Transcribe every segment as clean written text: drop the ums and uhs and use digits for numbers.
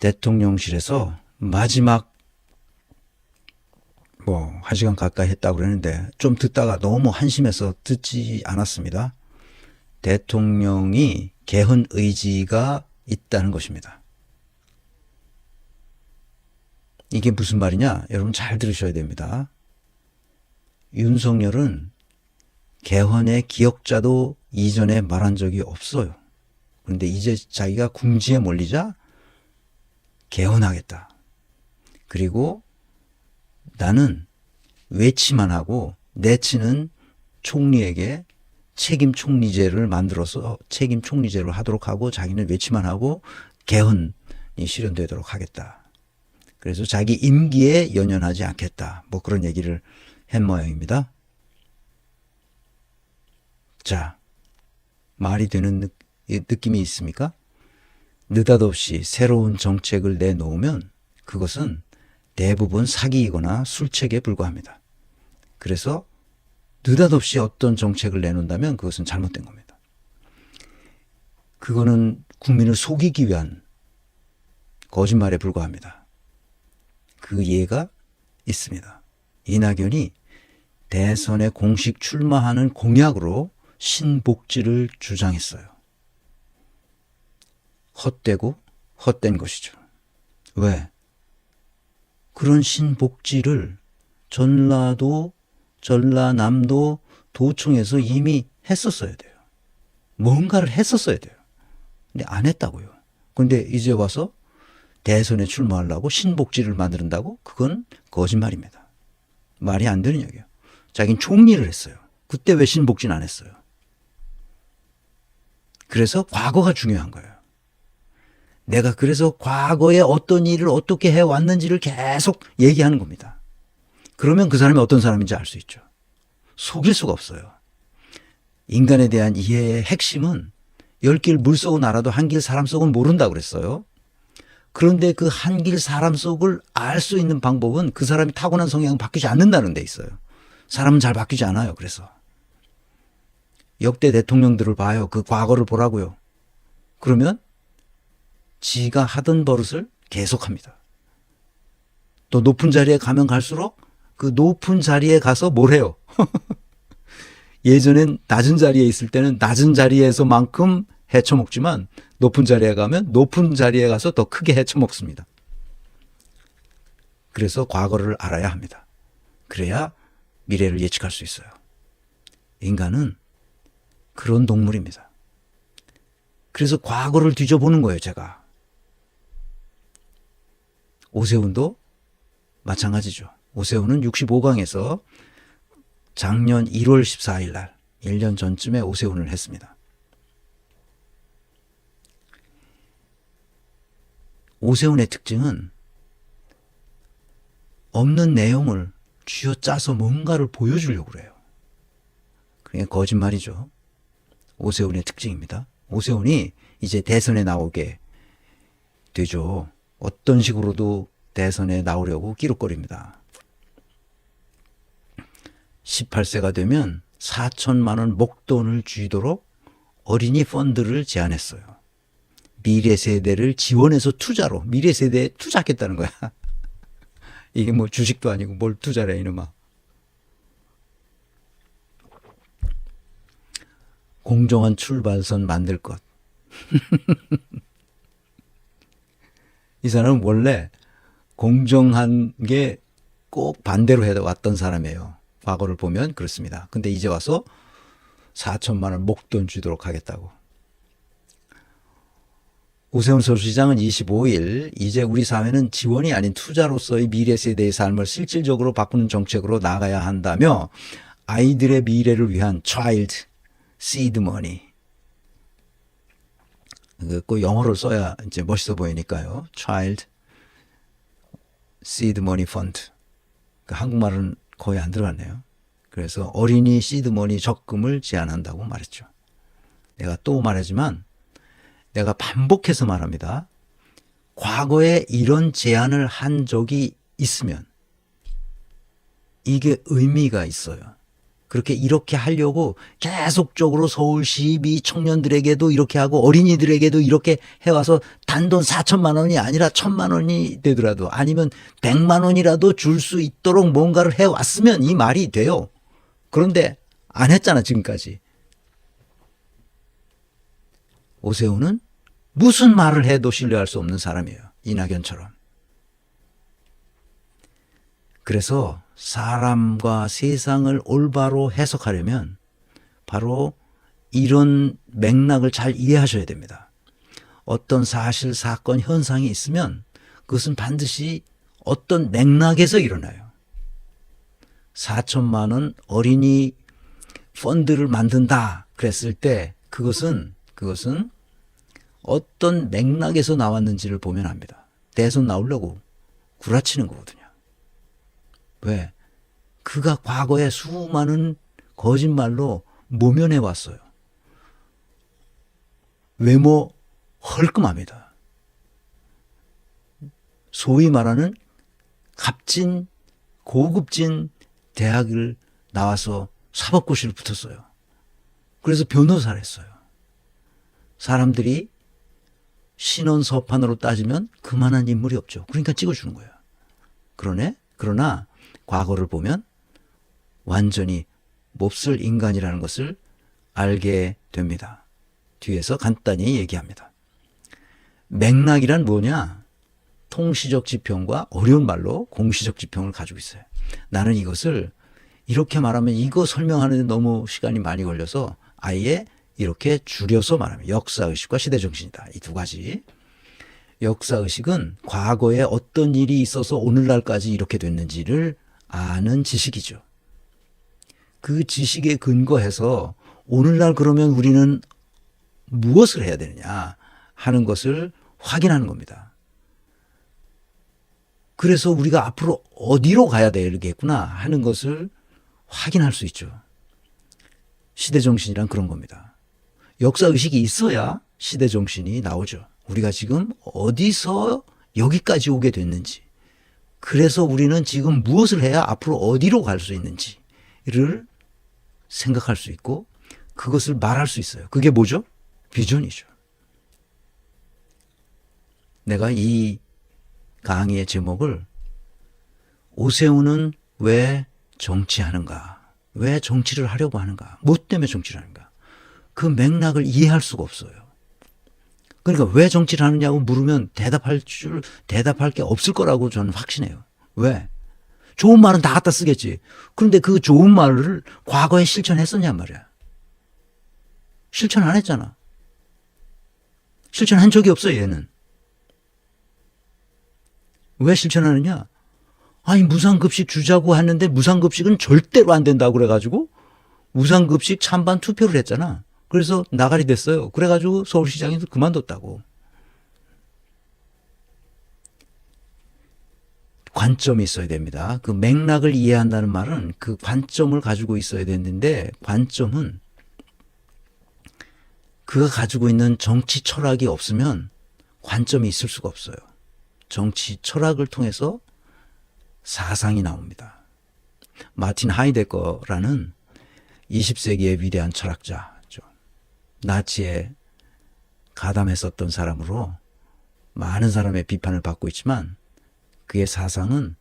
대통령실에서 마지막 1시간 가까이 했다고 그러는데 좀 듣다가 너무 한심해서 듣지 않았습니다. 대통령이 개헌 의지가 있다는 것입니다. 이게 무슨 말이냐? 여러분 잘 들으셔야 됩니다. 윤석열은 개헌의 기억자도 이전에 말한 적이 없어요. 그런데 이제 자기가 궁지에 몰리자 개헌하겠다. 그리고 나는 외치만 하고 내치는 총리에게 책임 총리제를 만들어서 책임 총리제를 하도록 하고 자기는 외치만 하고 개헌이 실현되도록 하겠다. 그래서 자기 임기에 연연하지 않겠다. 그런 얘기를 한 모양입니다. 자, 말이 되는 느낌이 있습니까? 느닷없이 새로운 정책을 내놓으면 그것은 대부분 사기이거나 술책에 불과합니다. 그래서 느닷없이 어떤 정책을 내놓는다면 그것은 잘못된 겁니다. 그거는 국민을 속이기 위한 거짓말에 불과합니다. 그 예가 있습니다. 이낙연이 대선에 공식 출마하는 공약으로 신복지를 주장했어요. 헛되고 헛된 것이죠. 왜? 그런 신복지를 전라도, 전라남도 도청에서 이미 했었어야 돼요. 뭔가를 했었어야 돼요. 근데 안 했다고요. 근데 이제 와서 대선에 출마하려고 신복지를 만든다고? 그건 거짓말입니다. 말이 안 되는 얘기예요. 자기는 총리를 했어요. 그때 왜 신복지는 안 했어요? 그래서 과거가 중요한 거예요. 내가 그래서 과거에 어떤 일을 어떻게 해왔는지를 계속 얘기하는 겁니다. 그러면 그 사람이 어떤 사람인지 알 수 있죠. 속일 수가 없어요. 인간에 대한 이해의 핵심은 10길 물속은 알아도 한길 사람 속은 모른다고 그랬어요. 그런데 그 한길 사람 속을 알 수 있는 방법은 그 사람이 타고난 성향은 바뀌지 않는다는 데 있어요. 사람은 잘 바뀌지 않아요. 그래서 역대 대통령들을 봐요. 그 과거를 보라고요. 그러면 지가 하던 버릇을 계속합니다. 또 높은 자리에 가면 갈수록 그 높은 자리에 가서 뭘 해요? 예전엔 낮은 자리에 있을 때는 낮은 자리에서만큼 헤쳐먹지만 높은 자리에 가면 높은 자리에 가서 더 크게 헤쳐먹습니다. 그래서 과거를 알아야 합니다. 그래야 미래를 예측할 수 있어요. 인간은 그런 동물입니다. 그래서 과거를 뒤져보는 거예요, 제가. 오세훈도 마찬가지죠. 오세훈은 65강에서 작년 1월 14일 날 1년 전쯤에 오세훈을 했습니다. 오세훈의 특징은 없는 내용을 쥐어짜서 뭔가를 보여주려고 그래요. 그게 거짓말이죠. 오세훈의 특징입니다. 오세훈이 이제 대선에 나오게 되죠. 어떤 식으로도 대선에 나오려고 끼룩거립니다. 18세가 되면 4천만 원 목돈을 쥐도록 어린이 펀드를 제안했어요. 미래 세대를 지원해서 투자로 미래 세대에 투자하겠다는 거야. 이게 뭐 주식도 아니고 뭘 투자래 이놈아. 공정한 출발선 만들 것. 이 사람은 원래 공정한 게 꼭 반대로 해왔던 사람이에요. 과거를 보면 그렇습니다. 근데 이제 와서 4천만 원 목돈 주도록 하겠다고. 오세훈 서울시장은 25일 이제 우리 사회는 지원이 아닌 투자로서의 미래 세대의 삶을 실질적으로 바꾸는 정책으로 나가야 한다며 아이들의 미래를 위한 Child Seed Money. 그 영어를 써야 이제 멋있어 보이니까요. Child Seed Money Fund. 그 한국말은 거의 안 들어갔네요. 그래서 어린이 시드머니 적금을 제안한다고 말했죠. 내가 또 말하지만 내가 반복해서 말합니다. 과거에 이런 제안을 한 적이 있으면 이게 의미가 있어요. 그렇게 이렇게 하려고 계속적으로 서울 시비 청년들에게도 이렇게 하고 어린이들에게도 이렇게 해와서 단돈 4천만 원이 아니라 1,000만 원이 되더라도 아니면 100만 원이라도 줄 수 있도록 뭔가를 해왔으면 이 말이 돼요. 그런데 안 했잖아 지금까지. 오세훈은 무슨 말을 해도 신뢰할 수 없는 사람이에요. 이낙연처럼. 그래서 사람과 세상을 올바로 해석하려면 바로 이런 맥락을 잘 이해하셔야 됩니다. 어떤 사실, 사건, 현상이 있으면 그것은 반드시 어떤 맥락에서 일어나요. 4천만 원 어린이 펀드를 만든다 그랬을 때 그것은 어떤 맥락에서 나왔는지를 보면 압니다. 대선 나오려고 구라치는 거거든요. 왜? 그가 과거에 수많은 거짓말로 모면해 왔어요. 외모 헐끔합니다. 소위 말하는 값진 고급진 대학을 나와서 사법고시를 붙었어요. 그래서 변호사를 했어요. 사람들이 신원서판으로 따지면 그만한 인물이 없죠. 그러니까 찍어주는 거예요. 그러나 과거를 보면 완전히 몹쓸 인간이라는 것을 알게 됩니다. 뒤에서 간단히 얘기합니다. 맥락이란 뭐냐? 통시적 지평과 어려운 말로 공시적 지평을 가지고 있어요. 나는 이것을 이렇게 말하면 이거 설명하는데 너무 시간이 많이 걸려서 아예 이렇게 줄여서 말하면 역사의식과 시대정신이다. 이 두 가지. 역사의식은 과거에 어떤 일이 있어서 오늘날까지 이렇게 됐는지를 아는 지식이죠. 그 지식에 근거해서 오늘날 그러면 우리는 무엇을 해야 되느냐 하는 것을 확인하는 겁니다. 그래서 우리가 앞으로 어디로 가야 되겠구나 하는 것을 확인할 수 있죠. 시대정신이란 그런 겁니다. 역사의식이 있어야 시대정신이 나오죠. 우리가 지금 어디서 여기까지 오게 됐는지, 그래서 우리는 지금 무엇을 해야 앞으로 어디로 갈 수 있는지를 생각할 수 있고 그것을 말할 수 있어요. 그게 뭐죠? 비전이죠. 내가 이 강의의 제목을 오세훈은 왜 정치하는가? 왜 정치를 하려고 하는가? 뭐 때문에 정치를 하는가? 그 맥락을 이해할 수가 없어요. 그러니까 왜 정치를 하느냐고 물으면 대답할 게 없을 거라고 저는 확신해요. 왜? 좋은 말은 다 갖다 쓰겠지. 그런데 그 좋은 말을 과거에 실천했었냔 말이야. 실천 안 했잖아. 실천한 적이 없어 얘는. 왜 실천하느냐? 아니 무상급식 주자고 했는데 무상급식은 절대로 안 된다고 그래가지고 무상급식 찬반 투표를 했잖아. 그래서 나가리 됐어요. 그래가지고 서울시장에서 그만뒀다고. 관점이 있어야 됩니다. 그 맥락을 이해한다는 말은 그 관점을 가지고 있어야 되는데 관점은 그가 가지고 있는 정치 철학이 없으면 관점이 있을 수가 없어요. 정치 철학을 통해서 사상이 나옵니다. 마틴 하이데거라는 20세기의 위대한 철학자죠. 나치에 가담했었던 사람으로 많은 사람의 비판을 받고 있지만 그의 사상은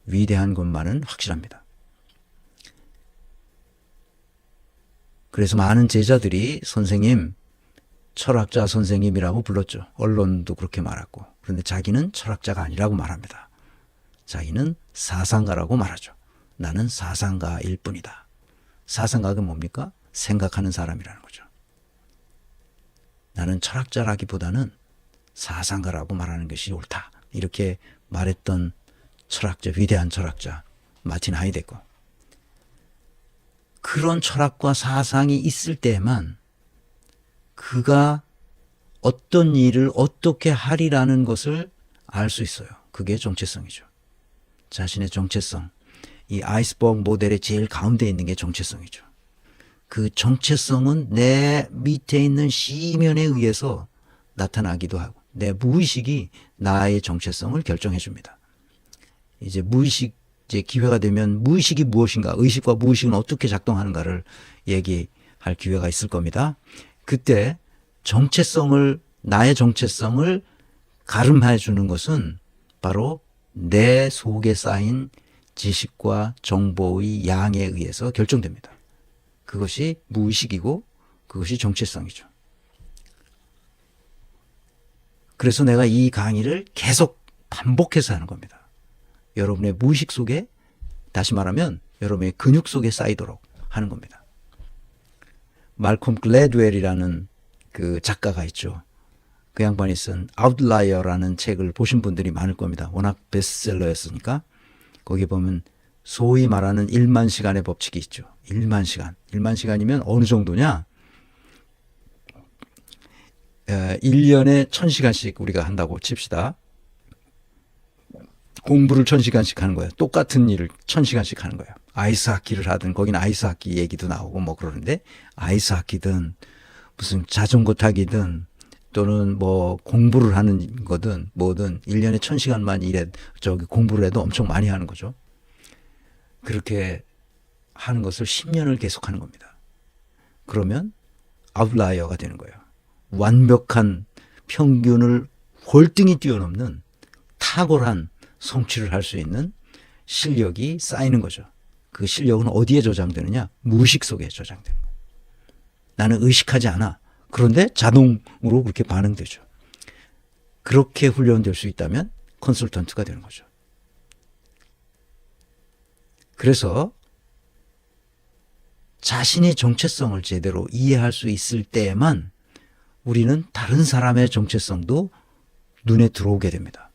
위대한 것만은 확실합니다. 그래서 많은 제자들이 선생님, 철학자 선생님이라고 불렀죠. 언론도 그렇게 말하고. 그런데 자기는 철학자가 아니라고 말합니다. 자기는 사상가라고 말하죠. 나는 사상가일 뿐이다. 사상가가 뭡니까? 생각하는 사람이라는 거죠. 나는 철학자라기보다는 사상가라고 말하는 것이 옳다. 이렇게 말했던 철학자, 위대한 철학자 마틴 하이데거. 그런 철학과 사상이 있을 때에만 그가 어떤 일을 어떻게 하리라는 것을 알 수 있어요. 그게 정체성이죠. 자신의 정체성. 이 아이스버그 모델의 제일 가운데 있는 게 정체성이죠. 그 정체성은 내 밑에 있는 시면에 의해서 나타나기도 하고 내 무의식이 나의 정체성을 결정해 줍니다. 이제 무의식 이제 기회가 되면 무의식이 무엇인가, 의식과 무의식은 어떻게 작동하는가를 얘기할 기회가 있을 겁니다. 그때 나의 정체성을 가름해 주는 것은 바로 내 속에 쌓인 지식과 정보의 양에 의해서 결정됩니다. 그것이 무의식이고 그것이 정체성이죠. 그래서 내가 이 강의를 계속 반복해서 하는 겁니다. 여러분의 무의식 속에, 다시 말하면 여러분의 근육 속에 쌓이도록 하는 겁니다. 말콤 글래드웰이라는 그 작가가 있죠. 그 양반이 쓴 아웃라이어라는 책을 보신 분들이 많을 겁니다. 워낙 베스트셀러였으니까. 거기 보면 소위 말하는 1만 시간의 법칙이 있죠. 1만 시간. 1만 시간이면 어느 정도냐? 1년에 1000시간씩 우리가 한다고 칩시다. 공부를 1000시간씩 하는 거예요. 똑같은 일을 1000시간씩 하는 거예요. 아이스하키를 하든, 거기는 아이스하키 얘기도 나오고 뭐 그러는데, 아이스하키든 무슨 자전거 타기든 또는 뭐 공부를 하는 거든 뭐든 1년에 1000시간만 공부를 해도 엄청 많이 하는 거죠. 그렇게 하는 것을 10년을 계속 하는 겁니다. 그러면 아웃라이어가 되는 거예요. 완벽한 평균을 월등히 뛰어넘는 탁월한 성취를 할 수 있는 실력이 쌓이는 거죠. 그 실력은 어디에 저장되느냐? 무의식 속에 저장되는 거예요. 나는 의식하지 않아. 그런데 자동으로 그렇게 반응되죠. 그렇게 훈련될 수 있다면 컨설턴트가 되는 거죠. 그래서 자신의 정체성을 제대로 이해할 수 있을 때에만 우리는 다른 사람의 정체성도 눈에 들어오게 됩니다.